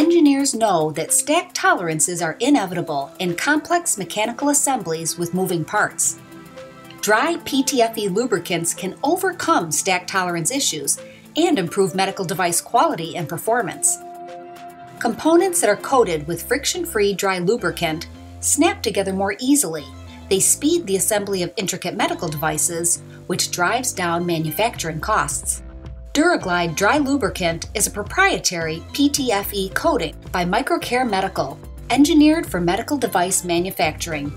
Engineers know that stack tolerances are inevitable in complex mechanical assemblies with moving parts. Dry PTFE lubricants can overcome stack tolerance issues and improve medical device quality and performance. Components that are coated with friction-free dry lubricant snap together more easily. They speed the assembly of intricate medical devices, which drives down manufacturing costs. Duraglide Dry Lubricant is a proprietary PTFE coating by MicroCare Medical, engineered for medical device manufacturing.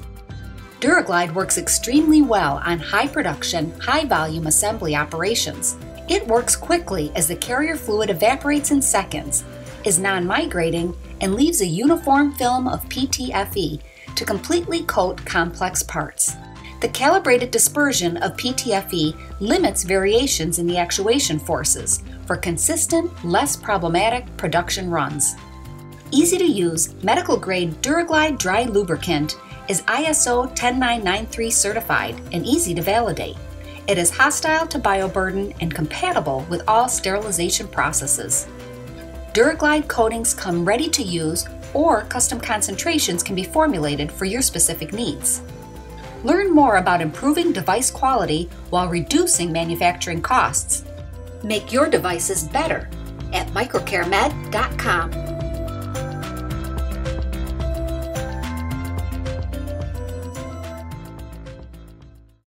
Duraglide works extremely well on high production, high volume assembly operations. It works quickly as the carrier fluid evaporates in seconds, is non-migrating, and leaves a uniform film of PTFE to completely coat complex parts. The calibrated dispersion of PTFE limits variations in the actuation forces for consistent, less problematic production runs. Easy to use, medical-grade Duraglide Dry Lubricant is ISO 10993 certified and easy to validate. It is hostile to bioburden and compatible with all sterilization processes. Duraglide coatings come ready to use, or custom concentrations can be formulated for your specific needs. Learn more about improving device quality while reducing manufacturing costs. Make your devices better at microcaremed.com.